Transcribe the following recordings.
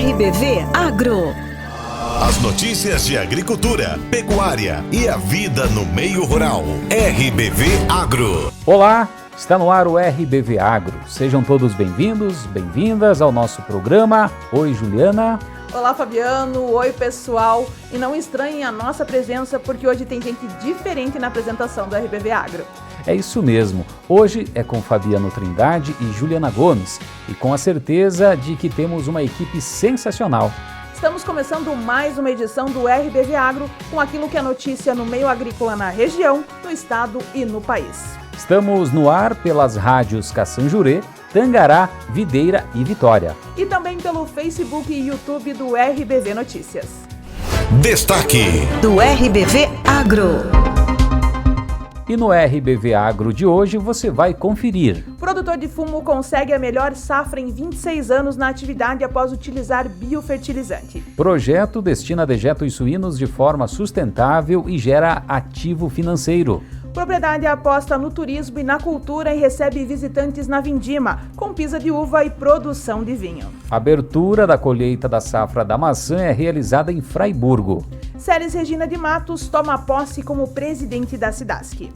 RBV Agro. As notícias de agricultura, pecuária e a vida no meio rural. RBV Agro. Olá, está no ar o RBV Agro. Sejam todos bem-vindos, bem-vindas ao nosso programa. Oi, Juliana. Olá, Fabiano. Oi, pessoal. E não estranhem a nossa presença, porque hoje tem gente diferente na apresentação do RBV Agro. É isso mesmo. Hoje é com Fabiano Trindade e Juliana Gomes. E com a certeza de que temos uma equipe sensacional. Estamos começando mais uma edição do RBV Agro com aquilo que é notícia no meio agrícola na região, no estado e no país. Estamos no ar pelas rádios Caçanjurê, Tangará, Videira e Vitória. E também pelo Facebook e YouTube do RBV Notícias. Destaque do RBV Agro. E no RBV Agro de hoje você vai conferir. Produtor de fumo consegue a melhor safra em 26 anos na atividade após utilizar biofertilizante. Projeto destina dejetos suínos de forma sustentável e gera ativo financeiro. Propriedade aposta no turismo e na cultura e recebe visitantes na vindima, com pisa de uva e produção de vinho. Abertura da colheita da safra da maçã é realizada em Fraiburgo. Celes Regina de Matos toma posse como presidente da SIDASC.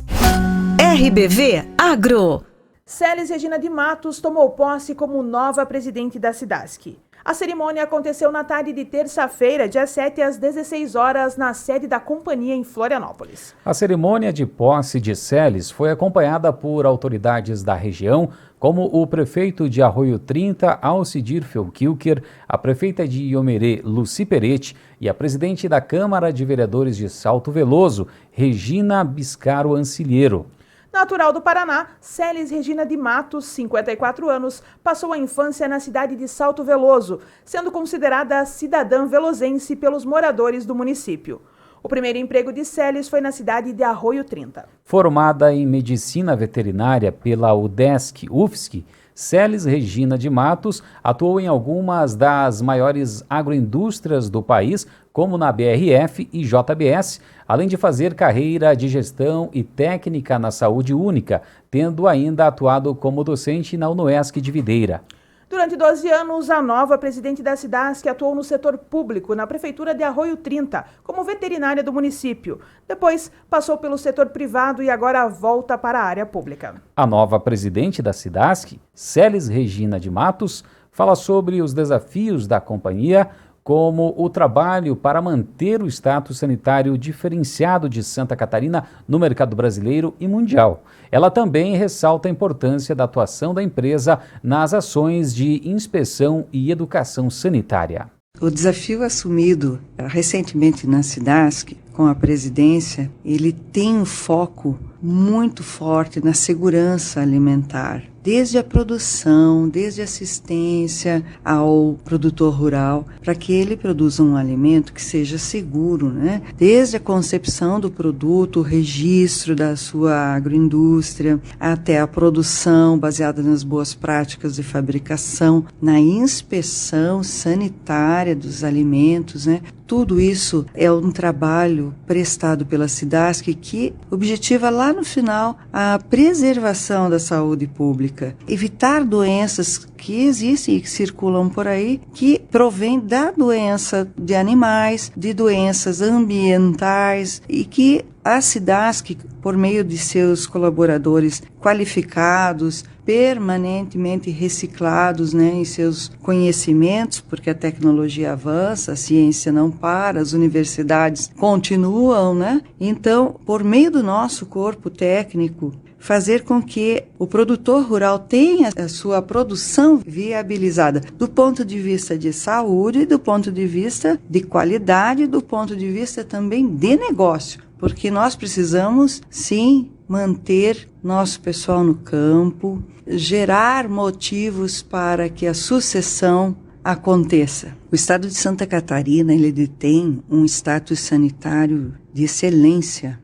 RBV Agro. Celes Regina de Matos tomou posse como nova presidente da SIDASC. A cerimônia aconteceu na tarde de terça-feira, dia 7, às 16 horas, na sede da companhia em Florianópolis. A cerimônia de posse de Celes foi acompanhada por autoridades da região, como o prefeito de Arroio 30, Alcidir Felquilker, a prefeita de Iomerê, Luci Peretti, e a presidente da Câmara de Vereadores de Salto Veloso, Regina Biscaro Ancilheiro. Natural do Paraná, Celes Regina de Matos, 54 anos, passou a infância na cidade de Salto Veloso, sendo considerada cidadã velozense pelos moradores do município. O primeiro emprego de Celes foi na cidade de Arroio 30. Formada em Medicina Veterinária pela UDESC-UFSC, Celes Regina de Matos atuou em algumas das maiores agroindústrias do país, como na BRF e JBS, além de fazer carreira de gestão e técnica na saúde única, tendo ainda atuado como docente na UNOESC de Videira. Durante 12 anos, a nova presidente da SIDASC atuou no setor público, na prefeitura de Arroio 30, como veterinária do município. Depois, passou pelo setor privado e agora volta para a área pública. A nova presidente da SIDASC, Celes Regina de Matos, fala sobre os desafios da companhia, como o trabalho para manter o status sanitário diferenciado de Santa Catarina no mercado brasileiro e mundial. Ela também ressalta a importância da atuação da empresa nas ações de inspeção e educação sanitária. O desafio assumido recentemente na SIDASC, com a presidência, ele tem um foco muito forte na segurança alimentar. Desde a produção, desde a assistência ao produtor rural, para que ele produza um alimento que seja seguro, né? Desde a concepção do produto, o registro da sua agroindústria, até a produção baseada nas boas práticas de fabricação, na inspeção sanitária dos alimentos, né? Tudo isso é um trabalho prestado pela SIDASC que objetiva lá no final a preservação da saúde pública, evitar doenças que existem e que circulam por aí, que provém da doença de animais, de doenças ambientais e que a SIDASC, por meio de seus colaboradores qualificados, permanentemente reciclados, né, em seus conhecimentos, porque a tecnologia avança, a ciência não para, as universidades continuam, né? Então, por meio do nosso corpo técnico, fazer com que o produtor rural tenha a sua produção viabilizada do ponto de vista de saúde, do ponto de vista de qualidade, do ponto de vista também de negócio, porque nós precisamos, sim, manter nosso pessoal no campo, gerar motivos para que a sucessão aconteça. O estado de Santa Catarina, ele detém um status sanitário de excelência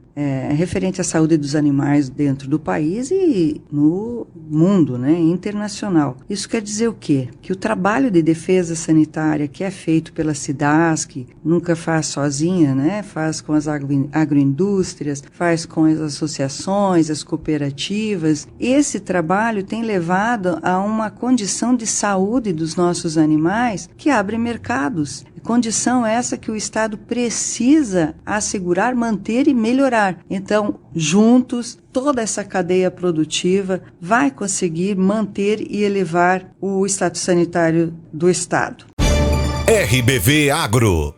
referente à saúde dos animais dentro do país e no mundo, né, internacional. Isso quer dizer o quê? Que o trabalho de defesa sanitária que é feito pela SIDASC, nunca faz sozinha, né, faz com as agroindústrias, faz com as associações, as cooperativas. Esse trabalho tem levado a uma condição de saúde dos nossos animais que abre mercados. Condição essa que o Estado precisa assegurar, manter e melhorar. Então, juntos, toda essa cadeia produtiva vai conseguir manter e elevar o status sanitário do Estado. RBV Agro.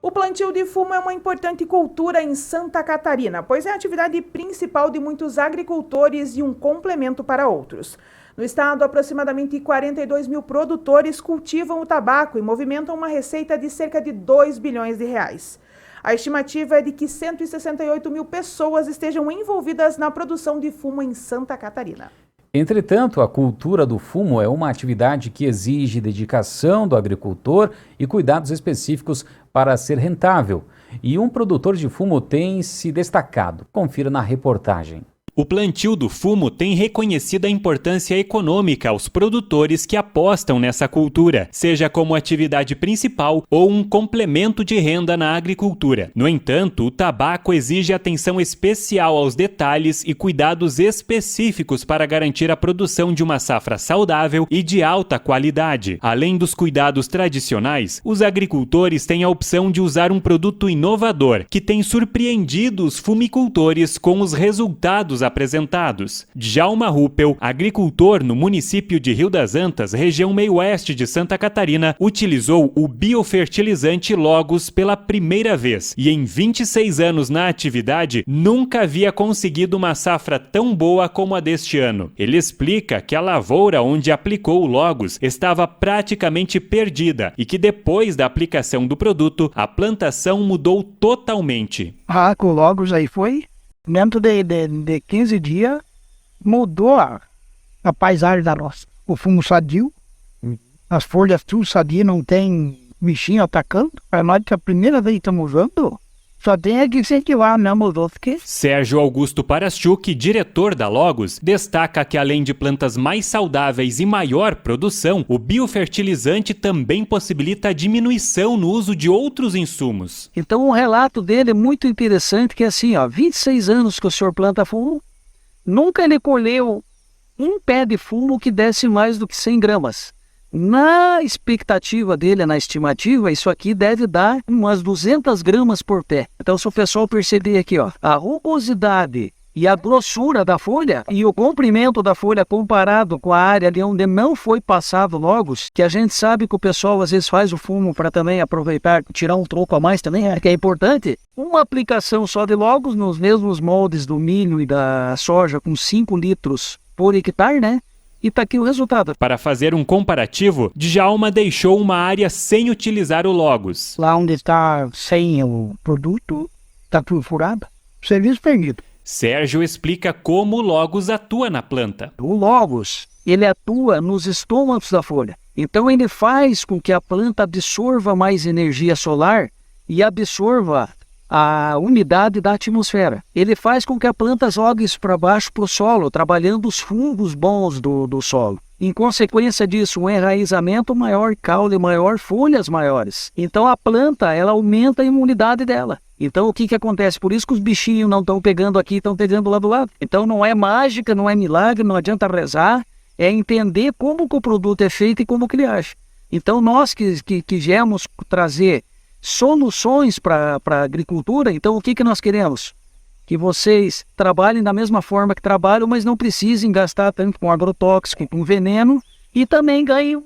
O plantio de fumo é uma importante cultura em Santa Catarina, pois é a atividade principal de muitos agricultores e um complemento para outros. No estado, aproximadamente 42 mil produtores cultivam o tabaco e movimentam uma receita de cerca de 2 bilhões de reais. A estimativa é de que 168 mil pessoas estejam envolvidas na produção de fumo em Santa Catarina. Entretanto, a cultura do fumo é uma atividade que exige dedicação do agricultor e cuidados específicos para ser rentável. E um produtor de fumo tem se destacado. Confira na reportagem. O plantio do fumo tem reconhecido a importância econômica aos produtores que apostam nessa cultura, seja como atividade principal ou um complemento de renda na agricultura. No entanto, o tabaco exige atenção especial aos detalhes e cuidados específicos para garantir a produção de uma safra saudável e de alta qualidade. Além dos cuidados tradicionais, os agricultores têm a opção de usar um produto inovador, que tem surpreendido os fumicultores com os resultados apresentados. Djalma Ruppel, agricultor no município de Rio das Antas, região meio-oeste de Santa Catarina, utilizou o biofertilizante Logos pela primeira vez e em 26 anos na atividade nunca havia conseguido uma safra tão boa como a deste ano. Ele explica que a lavoura onde aplicou o Logos estava praticamente perdida e que depois da aplicação do produto a plantação mudou totalmente. Com o Logos aí foi dentro de 15 dias, mudou a paisagem da roça. O fumo sadio, as folhas tudo sadio, não tem bichinho atacando. Para nós que é a primeira vez que estamos usando, só tem que incentivar mesmo os outros que... Sérgio Augusto Paraschuk, diretor da Logos, destaca que além de plantas mais saudáveis e maior produção, o biofertilizante também possibilita a diminuição no uso de outros insumos. Então o relato dele é muito interessante, que é assim, 26 anos que o senhor planta fumo, nunca ele colheu um pé de fumo que desse mais do que 100 gramas. Na expectativa dele, na estimativa, isso aqui deve dar umas 200 gramas por pé. Então, se o pessoal perceber aqui, a rugosidade e a grossura da folha e o comprimento da folha comparado com a área ali onde não foi passado Logos, que a gente sabe que o pessoal às vezes faz o fumo para também aproveitar, tirar um troco a mais também, que é importante. Uma aplicação só de Logos nos mesmos moldes do milho e da soja com 5 litros por hectare, né? E tá aqui o resultado. Para fazer um comparativo, Djalma deixou uma área sem utilizar o Logos. Lá onde está sem o produto, está tudo furado. Serviço perdido. Sérgio explica como o Logos atua na planta. O Logos, ele atua nos estômagos da folha. Então ele faz com que a planta absorva mais energia solar e absorva a umidade da atmosfera. Ele faz com que a planta jogue isso para baixo para o solo, trabalhando os fungos bons do solo. Em consequência disso, um enraizamento maior, caule maior, folhas maiores. Então a planta, ela aumenta a imunidade dela. Então o que acontece? Por isso que os bichinhos não estão pegando aqui, estão pegando lá do lado. Então não é mágica, não é milagre, não adianta rezar, é entender como que o produto é feito e como que ele age. Então nós que quisemos trazer soluções para a agricultura, então o que nós queremos? Que vocês trabalhem da mesma forma que trabalham, mas não precisem gastar tanto com agrotóxico, com veneno, e também ganhem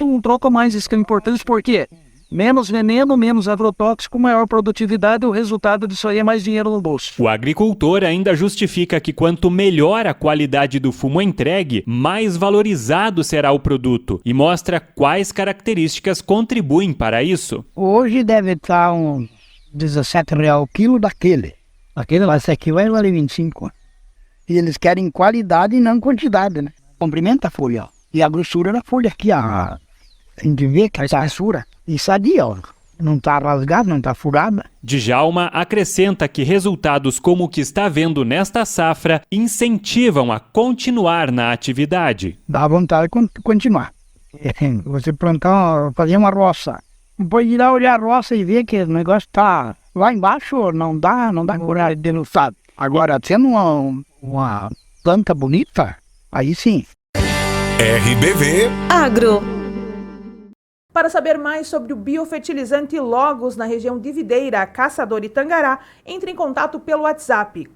um troco a mais. Isso que é importante, porque menos veneno, menos agrotóxico, maior produtividade, o resultado disso aí é mais dinheiro no bolso. O agricultor ainda justifica que quanto melhor a qualidade do fumo entregue, mais valorizado será o produto e mostra quais características contribuem para isso. Hoje deve estar uns R$17 o quilo daquele. Aquele lá, esse aqui vai valer 25. E eles querem qualidade e não quantidade, né? Comprimenta a folha, ó. E a grossura da folha aqui, a gente vê que a grossura. E sadia, ó. Não está rasgada, não está furada. Djalma acrescenta que resultados como o que está vendo nesta safra incentivam a continuar na atividade. Dá vontade de continuar. Você plantar, fazer uma roça. Depois ir lá olhar a roça e ver que o negócio está lá embaixo, não dá coragem de lutar. Agora, sendo uma planta bonita, aí sim. RBV Agro. Para saber mais sobre o biofertilizante Logos na região de Videira, Caçador e Tangará, entre em contato pelo WhatsApp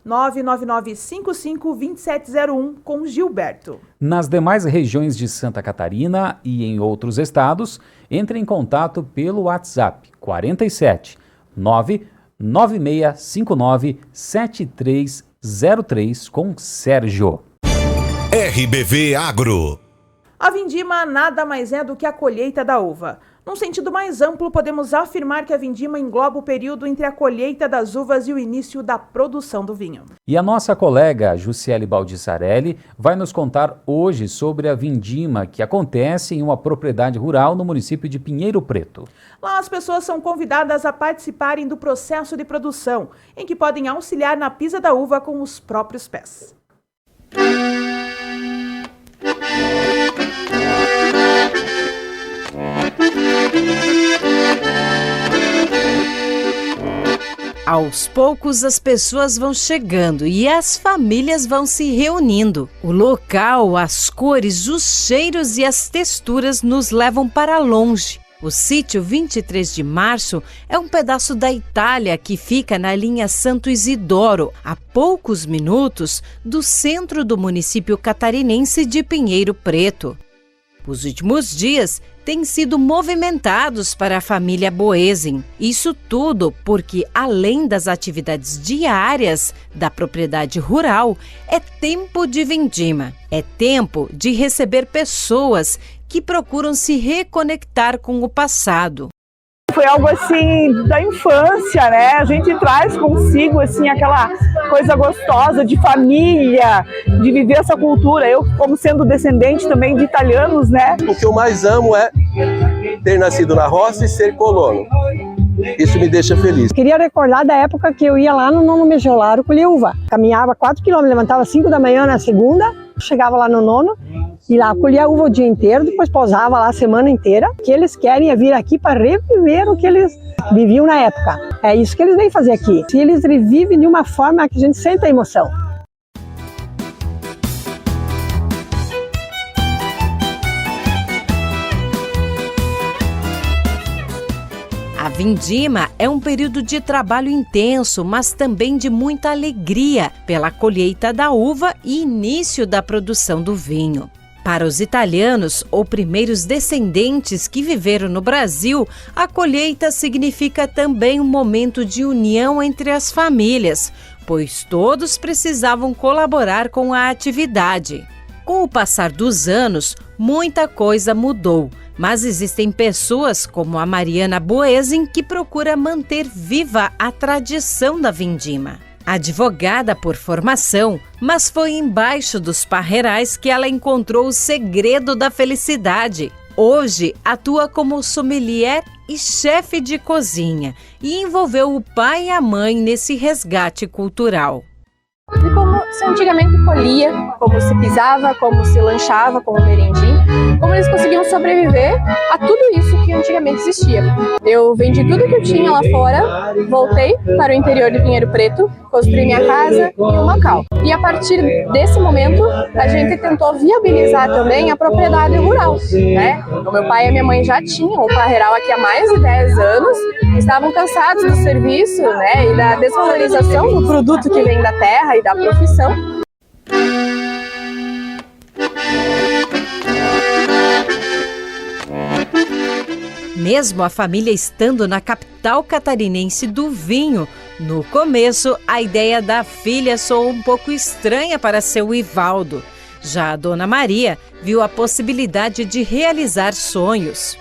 49999552701 com Gilberto. Nas demais regiões de Santa Catarina e em outros estados, entre em contato pelo WhatsApp 47 99659 7303 com Sérgio. RBV Agro. A vindima nada mais é do que a colheita da uva. Num sentido mais amplo, podemos afirmar que a vindima engloba o período entre a colheita das uvas e o início da produção do vinho. E a nossa colega Jussiele Baldissarelli vai nos contar hoje sobre a vindima que acontece em uma propriedade rural no município de Pinheiro Preto. Lá as pessoas são convidadas a participarem do processo de produção, em que podem auxiliar na pisa da uva com os próprios pés. Aos poucos as pessoas vão chegando e as famílias vão se reunindo. O local, as cores, os cheiros e as texturas nos levam para longe. O sítio 23 de Março é um pedaço da Itália que fica na linha Santo Isidoro, a poucos minutos do centro do município catarinense de Pinheiro Preto. Os últimos dias têm sido movimentados para a família Boesen. Isso tudo porque, além das atividades diárias da propriedade rural, é tempo de vindima. É tempo de receber pessoas que procuram se reconectar com o passado. Foi algo assim da infância, né? A gente traz consigo assim aquela coisa gostosa de família, de viver essa cultura. Eu, como sendo descendente também de italianos, né? O que eu mais amo é ter nascido na roça e ser colono. Isso me deixa feliz. Queria recordar da época que eu ia lá no nono Mejolaro colher uva. Caminhava 4 km, levantava 5 da manhã na segunda, chegava lá no nono, e lá colhia uva o dia inteiro, depois pousava lá a semana inteira. O que eles querem é vir aqui para reviver o que eles viviam na época. É isso que eles vêm fazer aqui. E eles revivem de uma forma que a gente sente a emoção. A vindima é um período de trabalho intenso, mas também de muita alegria pela colheita da uva e início da produção do vinho. Para os italianos, ou primeiros descendentes que viveram no Brasil, a colheita significa também um momento de união entre as famílias, pois todos precisavam colaborar com a atividade. Com o passar dos anos, muita coisa mudou, mas existem pessoas como a Mariana Boesen que procura manter viva a tradição da vindima. Advogada por formação, mas foi embaixo dos parreirais que ela encontrou o segredo da felicidade. Hoje atua como sommelier e chefe de cozinha e envolveu o pai e a mãe nesse resgate cultural. De como se antigamente colhia, como se pisava, como se lanchava, como merendim, como eles conseguiam sobreviver a tudo isso que antigamente existia. Eu vendi tudo que eu tinha lá fora, voltei para o interior de Pinheiro Preto, construí minha casa e um local. E a partir desse momento, a gente tentou viabilizar também a propriedade rural, né? O meu pai e a minha mãe já tinham um parreiral aqui há mais de 10 anos, estavam cansados do serviço, né, e da desvalorização do produto que vem da terra e da profissão. Mesmo a família estando na capital catarinense do vinho, no começo a ideia da filha soou um pouco estranha para seu Ivaldo. Já a dona Maria viu a possibilidade de realizar sonhos.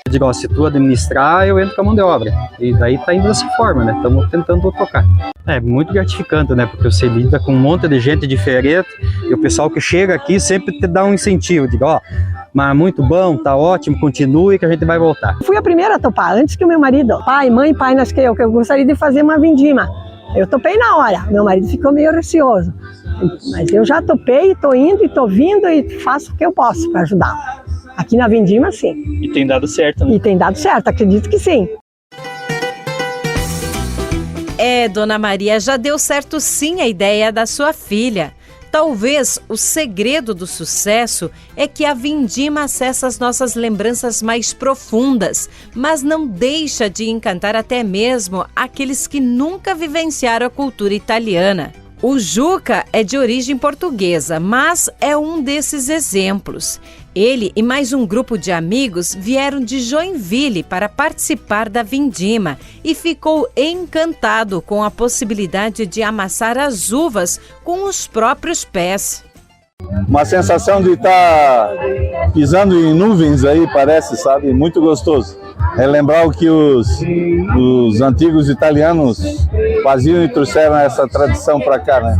Eu digo, ó, se tu administrar, eu entro com a mão de obra. E daí tá indo dessa forma, né? Estamos tentando tocar. É muito gratificante, né? Porque você lida com um monte de gente diferente e o pessoal que chega aqui sempre te dá um incentivo. Digo, ó, mas muito bom, tá ótimo, continue que a gente vai voltar. Fui a primeira a topar, antes que o meu marido. Pai, nós que eu gostaria de fazer uma vindima. Eu topei na hora, meu marido ficou meio receoso. Mas eu já topei, tô indo e tô vindo e faço o que eu posso para ajudar. Aqui na vindima, sim. E tem dado certo, né? E tem dado certo, acredito que sim. Dona Maria, já deu certo sim a ideia da sua filha. Talvez o segredo do sucesso é que a vindima acessa as nossas lembranças mais profundas, mas não deixa de encantar até mesmo aqueles que nunca vivenciaram a cultura italiana. O Juca é de origem portuguesa, mas é um desses exemplos. Ele e mais um grupo de amigos vieram de Joinville para participar da vindima e ficou encantado com a possibilidade de amassar as uvas com os próprios pés. Uma sensação de estar pisando em nuvens aí, parece, sabe? Muito gostoso. É lembrar o que os antigos italianos faziam e trouxeram essa tradição para cá, né?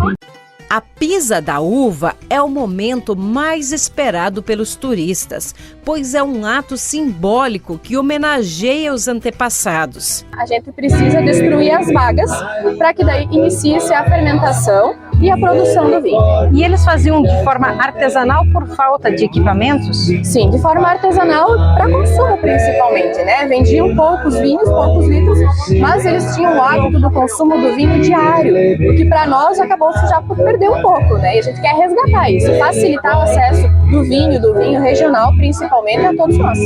A pisa da uva é o momento mais esperado pelos turistas, pois é um ato simbólico que homenageia os antepassados. A gente precisa destruir as vagas para que daí inicie-se a fermentação e a produção do vinho. E eles faziam de forma artesanal por falta de equipamentos? Sim, de forma artesanal para consumo principalmente, né? Vendiam poucos vinhos, poucos litros, mas eles tinham o hábito do consumo do vinho diário, o que para nós acabou-se já por perder um pouco, né? E a gente quer resgatar isso, facilitar o acesso do vinho regional, principalmente a todos nós.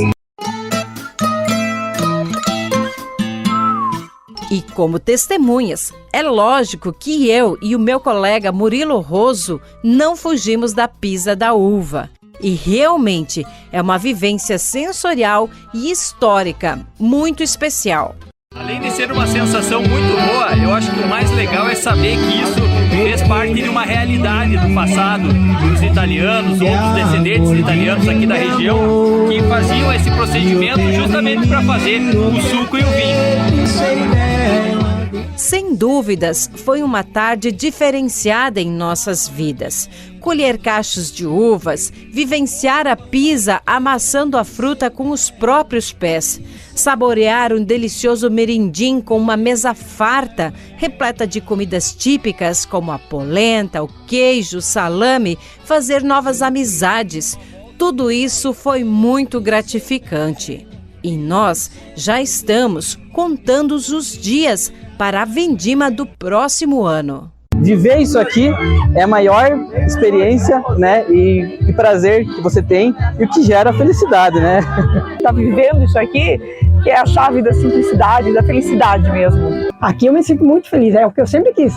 E como testemunhas, é lógico que eu e o meu colega Murilo Roso não fugimos da pisa da uva. E realmente é uma vivência sensorial e histórica muito especial. Além de ser uma sensação muito boa, eu acho que o mais legal é saber que isso fez parte de uma realidade do passado dos italianos ou dos descendentes italianos aqui da região que faziam esse procedimento justamente para fazer o suco e o vinho. Sem dúvidas, foi uma tarde diferenciada em nossas vidas. Colher cachos de uvas, vivenciar a pisa amassando a fruta com os próprios pés, saborear um delicioso merendim com uma mesa farta, repleta de comidas típicas como a polenta, o queijo, o salame, fazer novas amizades. Tudo isso foi muito gratificante. E nós já estamos contando os dias para a vindima do próximo ano. Viver isso aqui é a maior experiência, né, e prazer que você tem e o que gera felicidade, né? Tá vivendo isso aqui, que é a chave da simplicidade, da felicidade mesmo. Aqui eu me sinto muito feliz, é o que eu sempre quis.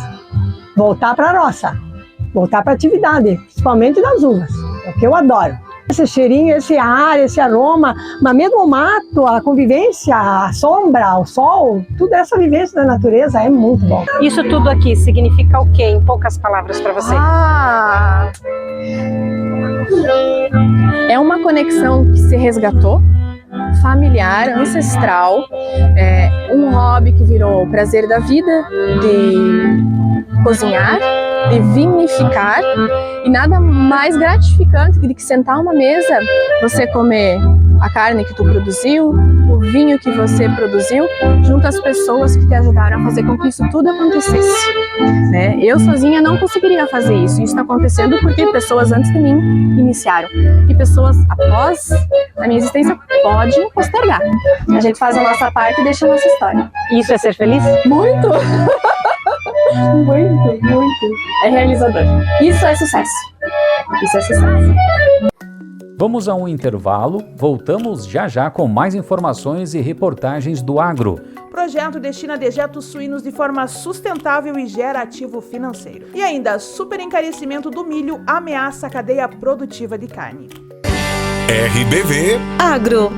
Voltar para a roça, voltar para a atividade, principalmente das uvas, é o que eu adoro. Esse cheirinho, esse ar, esse aroma, mas mesmo o mato, a convivência, a sombra, o sol, tudo essa vivência da natureza é muito bom. Isso tudo aqui significa o quê, em poucas palavras para você? É uma conexão que se resgatou, familiar, ancestral, um hobby que virou o prazer da vida, de cozinhar, de vinificar, e nada mais gratificante do que sentar a uma mesa, você comer a carne que tu produziu, o vinho que você produziu, junto às pessoas que te ajudaram a fazer com que isso tudo acontecesse, né? Eu sozinha não conseguiria fazer isso. Isso está acontecendo porque pessoas antes de mim iniciaram. E pessoas após a minha existência podem postergar. A gente faz a nossa parte e deixa a nossa história. Isso é ser feliz? Muito! Muito, muito. É realizador. Isso é sucesso. Isso é sucesso. Vamos a um intervalo, voltamos já com mais informações e reportagens do agro. Projeto destina dejetos suínos de forma sustentável e gera ativo financeiro. E ainda, super encarecimento do milho ameaça a cadeia produtiva de carne. RBV Agro.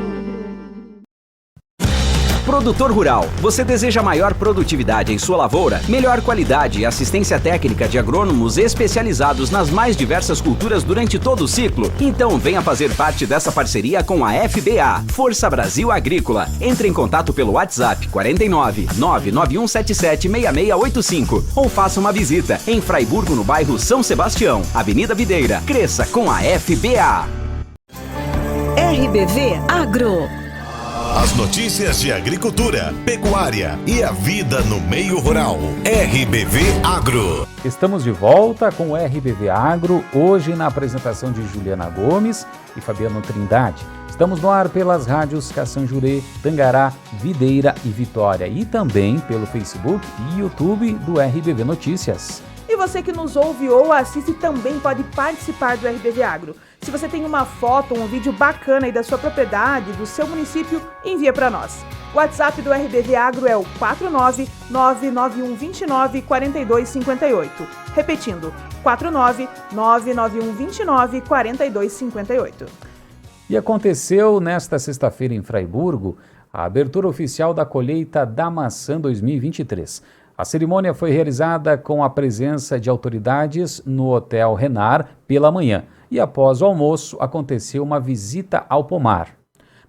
Produtor rural, você deseja maior produtividade em sua lavoura, melhor qualidade e assistência técnica de agrônomos especializados nas mais diversas culturas durante todo o ciclo? Então venha fazer parte dessa parceria com a FBA, Força Brasil Agrícola. Entre em contato pelo WhatsApp 49 99177 6685 ou faça uma visita em Fraiburgo, no bairro São Sebastião, Avenida Videira. Cresça com a FBA. RBV Agro. As notícias de agricultura, pecuária e a vida no meio rural. RBV Agro. Estamos de volta com o RBV Agro, hoje na apresentação de Juliana Gomes e Fabiano Trindade. Estamos no ar pelas rádios Caçanjurê, Tangará, Videira e Vitória e também pelo Facebook e YouTube do RBV Notícias. E você que nos ouve ou assiste também pode participar do RBV Agro. Se você tem uma foto ou um vídeo bacana aí da sua propriedade, do seu município, envia para nós. O WhatsApp do RBV Agro é o 49991294258. Repetindo, 49991294258. E aconteceu nesta sexta-feira em Fraiburgo a abertura oficial da colheita da maçã 2023. A cerimônia foi realizada com a presença de autoridades no Hotel Renar pela manhã e após o almoço aconteceu uma visita ao pomar.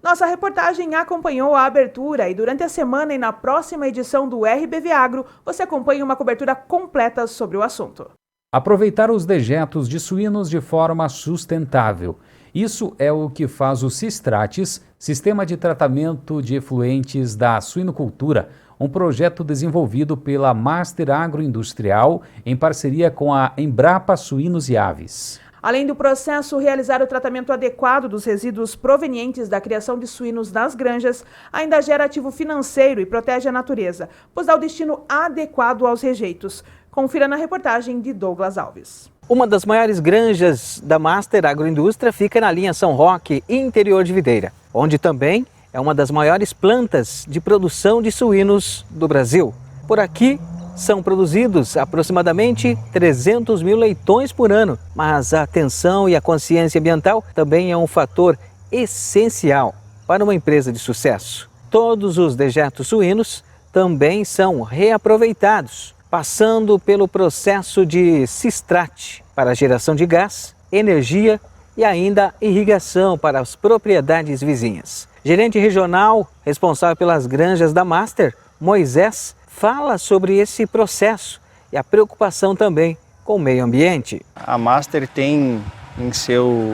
Nossa reportagem acompanhou a abertura e durante a semana e na próxima edição do RBV Agro você acompanha uma cobertura completa sobre o assunto. Aproveitar os dejetos de suínos de forma sustentável. Isso é o que faz o Cistrates, Sistema de Tratamento de Efluentes da Suinocultura, um projeto desenvolvido pela Master Agroindustrial em parceria com a Embrapa Suínos e Aves. Além do processo realizar o tratamento adequado dos resíduos provenientes da criação de suínos nas granjas, ainda gera ativo financeiro e protege a natureza, pois dá o destino adequado aos rejeitos. Confira na reportagem de Douglas Alves. Uma das maiores granjas da Master Agroindústria fica na linha São Roque, interior de Videira, onde também é uma das maiores plantas de produção de suínos do Brasil. Por aqui são produzidos aproximadamente 300 mil leitões por ano, mas a atenção e a consciência ambiental também é um fator essencial para uma empresa de sucesso. Todos os dejetos suínos também são reaproveitados, passando pelo processo de Cistrate para a geração de gás, energia e ainda irrigação para as propriedades vizinhas. Gerente regional responsável pelas granjas da Master, Moisés, fala sobre esse processo e a preocupação também com o meio ambiente. A Master tem em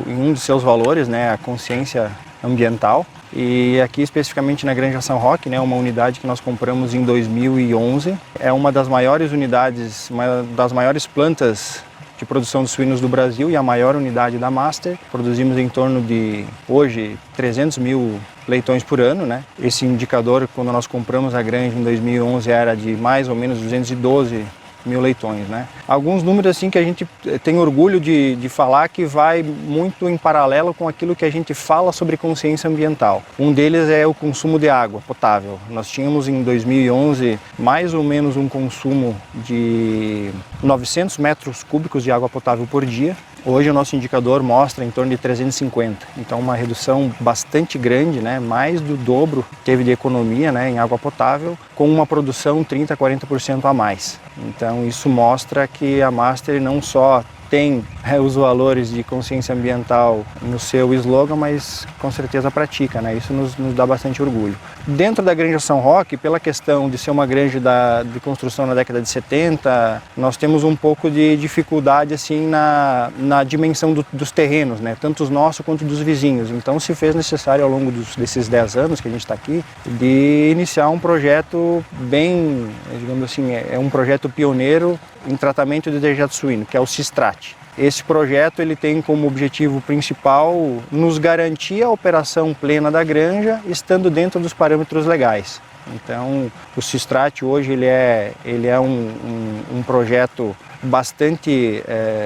um dos seus valores, a consciência ambiental. E aqui especificamente na Granja São Roque, uma unidade que nós compramos em 2011, é uma das maiores unidades, uma das maiores plantas de produção de suínos do Brasil e a maior unidade da Master. Produzimos em torno de, hoje, 300 mil leitões por ano. Esse indicador, quando nós compramos a granja em 2011, era de mais ou menos 212 mil leitões. Alguns números assim que a gente tem orgulho de falar que vai muito em paralelo com aquilo que a gente fala sobre consciência ambiental. Um deles é o consumo de água potável. Nós tínhamos em 2011 mais ou menos um consumo de 900 metros cúbicos de água potável por dia. Hoje o nosso indicador mostra em torno de 350, então uma redução bastante grande, mais do dobro teve de economia em água potável, com uma produção 30% a 40% a mais. Então isso mostra que a Master não só tem os valores de consciência ambiental no seu slogan, mas com certeza pratica, Isso nos dá bastante orgulho. Dentro da Granja São Roque, pela questão de ser uma granja de construção na década de 70, nós temos um pouco de dificuldade assim na dimensão dos terrenos, Tanto os nossos quanto dos vizinhos. Então se fez necessário ao longo desses 10 anos que a gente está aqui, de iniciar um projeto bem, digamos assim, é um projeto pioneiro em tratamento de dejeto suíno, que é o Cistrate. Esse projeto ele tem como objetivo principal nos garantir a operação plena da granja, estando dentro dos parâmetros legais. Então, o Cistrate hoje ele é um projeto bastante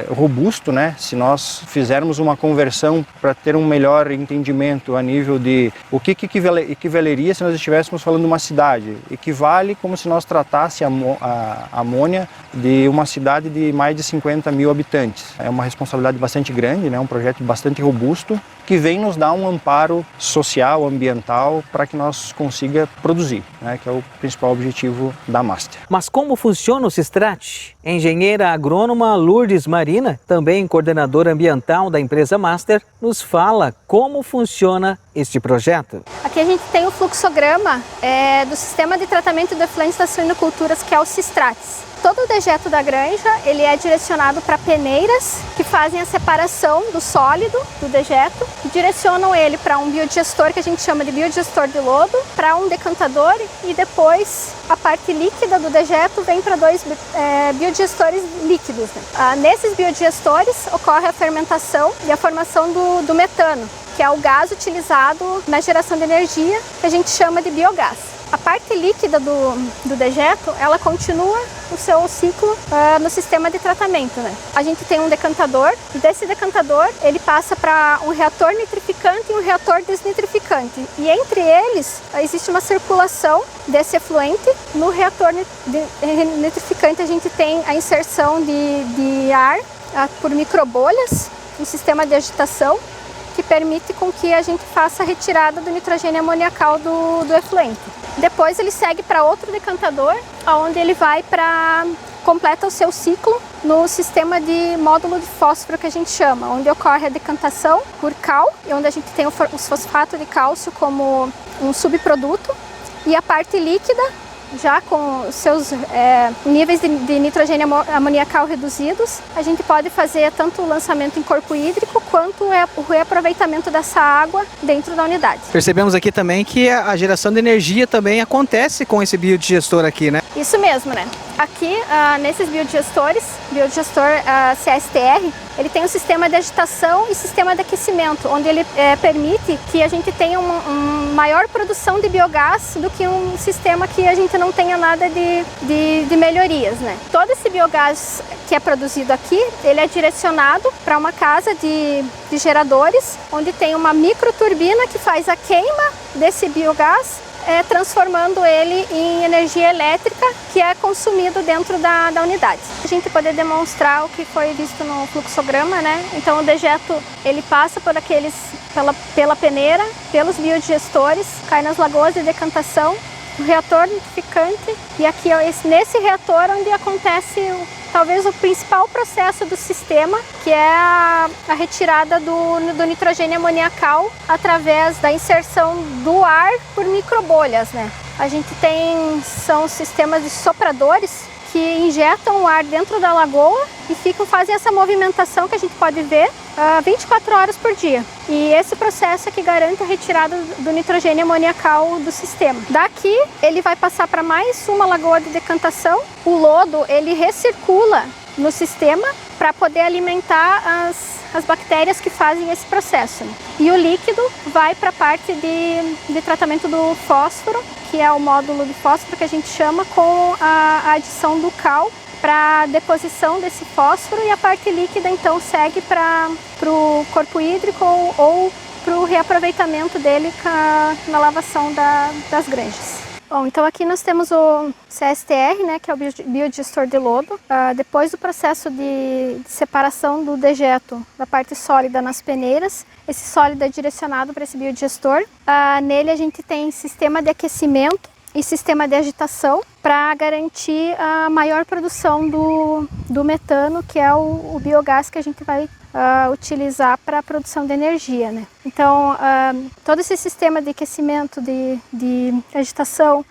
robusto, Se nós fizermos uma conversão para ter um melhor entendimento a nível de o que equivaleria se nós estivéssemos falando de uma cidade, equivale como se nós tratássemos a amônia de uma cidade de mais de 50 mil habitantes. É uma responsabilidade bastante grande, um projeto bastante robusto que vem nos dar um amparo social, ambiental, para que nós consiga produzir, que é o principal objetivo da Master. Mas como funciona o Cistrate? Engenheira agrônoma Lourdes Marina, também coordenadora ambiental da empresa Master, nos fala como funciona este projeto. Aqui a gente tem o fluxograma do sistema de tratamento de efluentes das suinoculturas, que é o Cistrates. Todo o dejeto da granja, ele é direcionado para peneiras que fazem a separação do sólido, do dejeto, e direcionam ele para um biodigestor que a gente chama de biodigestor de lodo, para um decantador e depois a parte líquida do dejeto vem para dois biodigestores líquidos. Né? Nesses biodigestores ocorre a fermentação e a formação do metano, que é o gás utilizado na geração de energia, que a gente chama de biogás. A parte líquida do dejeto, ela continua o seu ciclo no sistema de tratamento. Né? A gente tem um decantador, e desse decantador ele passa para um reator nitrificante e um reator desnitrificante. E entre eles existe uma circulação desse efluente. No reator nitrificante a gente tem a inserção de ar por microbolhas, um sistema de agitação, que permite com que a gente faça a retirada do nitrogênio amoniacal do efluente. Depois ele segue para outro decantador, onde ele vai completa o seu ciclo no sistema de módulo de fósforo que a gente chama, onde ocorre a decantação por cal, e onde a gente tem os fosfato de cálcio como um subproduto, e a parte líquida, já com seus níveis de nitrogênio amoniacal reduzidos, a gente pode fazer tanto o lançamento em corpo hídrico quanto o reaproveitamento dessa água dentro da unidade. Percebemos aqui também que a geração de energia também acontece com esse biodigestor aqui, né? Isso mesmo, né? Aqui, nesses biodigestor CSTR, ele tem um sistema de agitação e sistema de aquecimento, onde ele permite que a gente tenha uma maior produção de biogás do que um sistema que a gente não tenha nada de melhorias, né? Todo esse biogás que é produzido aqui, ele é direcionado para uma casa de geradores, onde tem uma microturbina que faz a queima desse biogás, transformando ele em energia elétrica que é consumido dentro da unidade. A gente poder demonstrar o que foi visto no fluxograma, né? Então o dejeto ele passa pela peneira, pelos biodigestores, cai nas lagoas de decantação, o reator nitrificante, e aqui nesse reator onde acontece talvez o principal processo do sistema, que é a retirada do nitrogênio amoniacal através da inserção do ar por microbolhas, né? A gente são sistemas de sopradores que injetam o ar dentro da lagoa e fazem essa movimentação que a gente pode ver 24 horas por dia. E esse processo é que garante a retirada do nitrogênio amoniacal do sistema. Daqui ele vai passar para mais uma lagoa de decantação. O lodo ele recircula no sistema para poder alimentar as bactérias que fazem esse processo. E o líquido vai para a parte de tratamento do fósforo, que é o módulo de fósforo que a gente chama, com a adição do cal para deposição desse fósforo, e a parte líquida então segue para o corpo hídrico ou para o reaproveitamento dele na lavação das granjas. Bom, então aqui nós temos o CSTR, né, que é o biodigestor de lodo. Depois do processo de separação do dejeto da parte sólida nas peneiras, esse sólido é direcionado para esse biodigestor. Nele a gente tem sistema de aquecimento e sistema de agitação para garantir a maior produção do metano, que é o biogás que a gente vai utilizar para a produção de energia, né? Então, todo esse sistema de aquecimento, de agitação,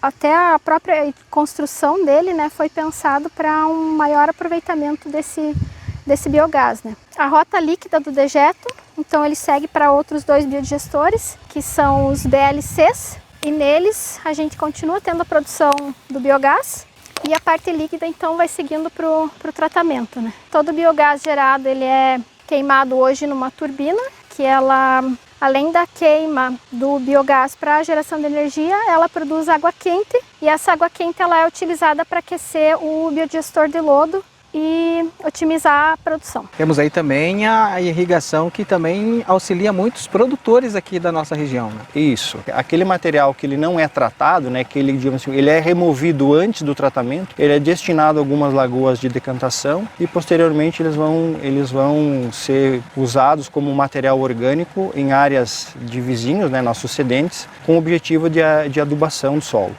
até a própria construção dele, né, foi pensado para um maior aproveitamento desse biogás, né? A rota líquida do dejeto, então ele segue para outros dois biodigestores, que são os BLCs, e neles a gente continua tendo a produção do biogás, e a parte líquida então vai seguindo para o tratamento, né? Todo o biogás gerado ele é queimado hoje numa turbina, que ela, além da queima do biogás para a geração de energia, ela produz água quente, e essa água quente ela é utilizada para aquecer o biodigestor de lodo e otimizar a produção. Temos aí também a irrigação, que também auxilia muitos produtores aqui da nossa região, né? Isso. Aquele material que ele não é tratado, né, que ele, digamos assim, ele é removido antes do tratamento, ele é destinado a algumas lagoas de decantação e posteriormente eles vão ser usados como material orgânico em áreas de vizinhos, né, nossos cedentes, com o objetivo de adubação do solo.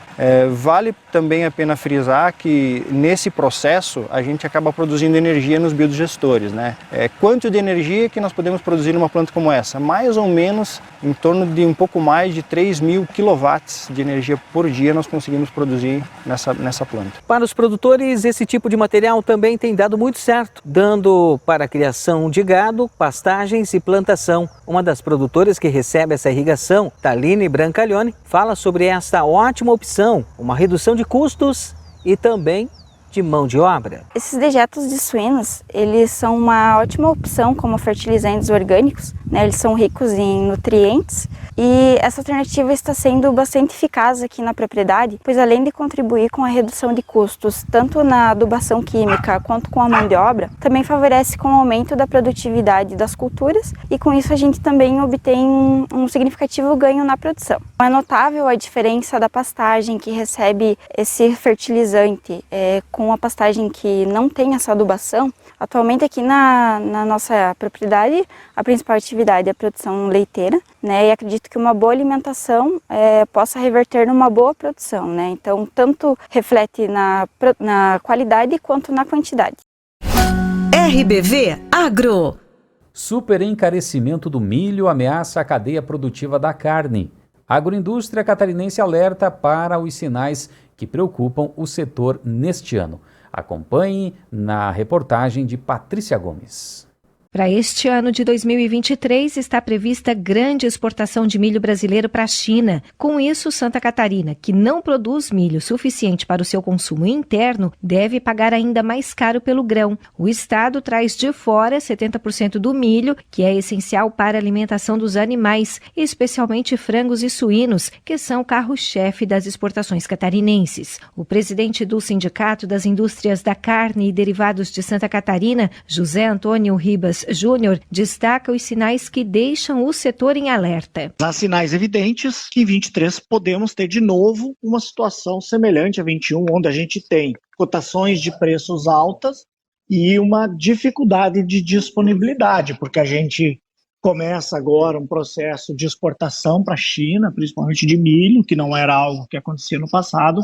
Vale também a pena frisar que nesse processo a gente acaba acaba produzindo energia nos biodigestores, né? Quanto de energia que nós podemos produzir numa planta como essa? Mais ou menos em torno de um pouco mais de 3.000 kW de energia por dia nós conseguimos produzir nessa planta. Para os produtores, esse tipo de material também tem dado muito certo, dando para a criação de gado, pastagens e plantação. Uma das produtoras que recebe essa irrigação, Taline Brancalione, fala sobre esta ótima opção, uma redução de custos e também de mão de obra. Esses dejetos de suínos, eles são uma ótima opção como fertilizantes orgânicos, né? Eles são ricos em nutrientes e essa alternativa está sendo bastante eficaz aqui na propriedade, pois além de contribuir com a redução de custos, tanto na adubação química quanto com a mão de obra, também favorece com o aumento da produtividade das culturas e com isso a gente também obtém um significativo ganho na produção. É notável a diferença da pastagem que recebe esse fertilizante com a pastagem que não tem essa adubação. Atualmente aqui na nossa propriedade, a principal atividade é a produção leiteira, né? E acredito que uma boa alimentação possa reverter numa boa produção, né? Então, tanto reflete na qualidade quanto na quantidade. RBV Agro. Super encarecimento do milho ameaça a cadeia produtiva da carne. A agroindústria catarinense alerta para os sinais que preocupam o setor neste ano. Acompanhe na reportagem de Patrícia Gomes. Para este ano de 2023, está prevista grande exportação de milho brasileiro para a China. Com isso, Santa Catarina, que não produz milho suficiente para o seu consumo interno, deve pagar ainda mais caro pelo grão. O estado traz de fora 70% do milho, que é essencial para a alimentação dos animais, especialmente frangos e suínos, que são o carro-chefe das exportações catarinenses. O presidente do Sindicato das Indústrias da Carne e Derivados de Santa Catarina, José Antônio Ribas Júnior, destaca os sinais que deixam o setor em alerta. Há sinais evidentes que em 23 podemos ter de novo uma situação semelhante a 21, onde a gente tem cotações de preços altas e uma dificuldade de disponibilidade, porque a gente começa agora um processo de exportação para a China, principalmente de milho, que não era algo que acontecia no passado,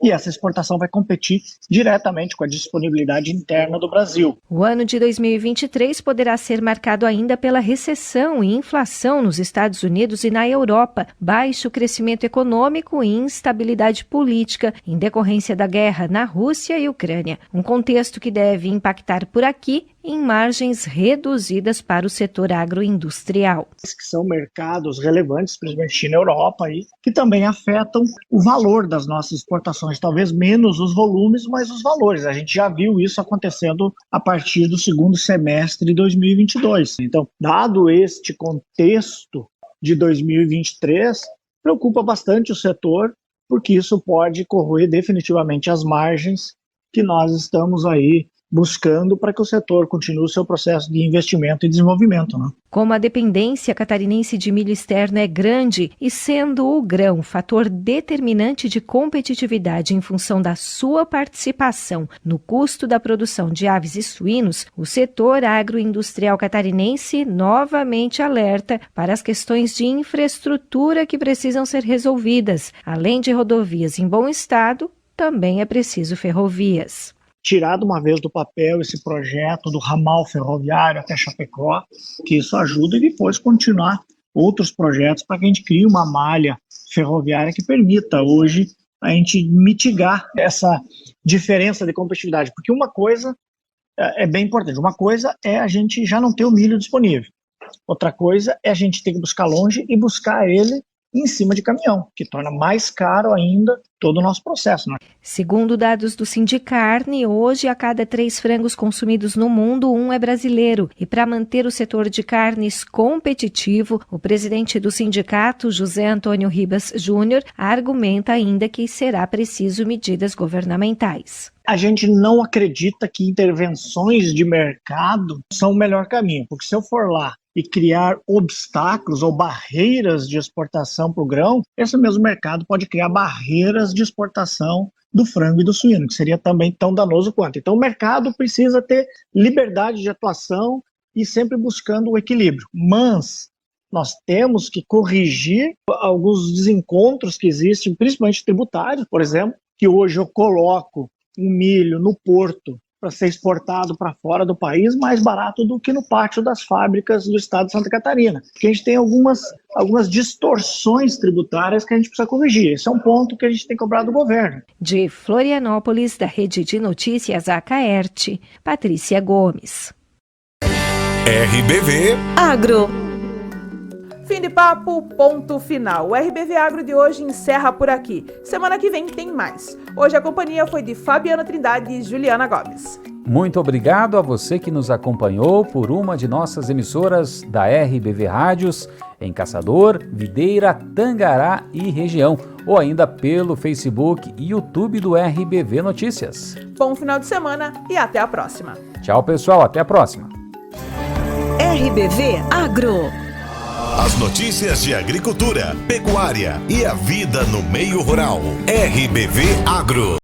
e essa exportação vai competir diretamente com a disponibilidade interna do Brasil. O ano de 2023 poderá ser marcado ainda pela recessão e inflação nos Estados Unidos e na Europa, baixo crescimento econômico e instabilidade política em decorrência da guerra na Rússia e Ucrânia. Um contexto que deve impactar por aqui em margens reduzidas para o setor agroindustrial. Que são mercados relevantes, principalmente China e Europa, que também afetam o valor das nossas exportações, talvez menos os volumes, mas os valores. A gente já viu isso acontecendo a partir do segundo semestre de 2022. Então, dado este contexto de 2023, preocupa bastante o setor, porque isso pode corroer definitivamente as margens que nós estamos aí buscando para que o setor continue o seu processo de investimento e desenvolvimento, né? Como a dependência catarinense de milho externo é grande e sendo o grão fator determinante de competitividade em função da sua participação no custo da produção de aves e suínos, o setor agroindustrial catarinense novamente alerta para as questões de infraestrutura que precisam ser resolvidas. Além de rodovias em bom estado, também é preciso ferrovias. Tirar de uma vez do papel esse projeto do ramal ferroviário até Chapecó, que isso ajuda, e depois continuar outros projetos para que a gente crie uma malha ferroviária que permita hoje a gente mitigar essa diferença de competitividade. Porque uma coisa é bem importante, uma coisa é a gente já não ter o milho disponível, outra coisa é a gente ter que buscar longe e buscar ele em cima de caminhão, que torna mais caro ainda todo o nosso processo, né? Segundo dados do Sindicarne, hoje a cada 3 frangos consumidos no mundo, 1 é brasileiro. E para manter o setor de carnes competitivo, o presidente do sindicato, José Antônio Ribas Júnior, argumenta ainda que será preciso medidas governamentais. A gente não acredita que intervenções de mercado são o melhor caminho, porque se eu for lá e criar obstáculos ou barreiras de exportação para o grão, esse mesmo mercado pode criar barreiras de exportação do frango e do suíno, que seria também tão danoso quanto. Então o mercado precisa ter liberdade de atuação e sempre buscando o equilíbrio. Mas nós temos que corrigir alguns desencontros que existem, principalmente tributários, por exemplo, que hoje eu coloco um milho no porto para ser exportado para fora do país mais barato do que no pátio das fábricas do estado de Santa Catarina. Porque a gente tem algumas distorções tributárias que a gente precisa corrigir. Esse é um ponto que a gente tem que cobrar do governo. De Florianópolis, da Rede de Notícias Acaerte, Patrícia Gomes. RBV Agro. Fim de papo, ponto final. O RBV Agro de hoje encerra por aqui. Semana que vem tem mais. Hoje a companhia foi de Fabiana Trindade e Juliana Gomes. Muito obrigado a você que nos acompanhou por uma de nossas emissoras da RBV Rádios em Caçador, Videira, Tangará e região, ou ainda pelo Facebook e YouTube do RBV Notícias. Bom final de semana e até a próxima. Tchau, pessoal, até a próxima. RBV Agro. As notícias de agricultura, pecuária e a vida no meio rural. RBV Agro.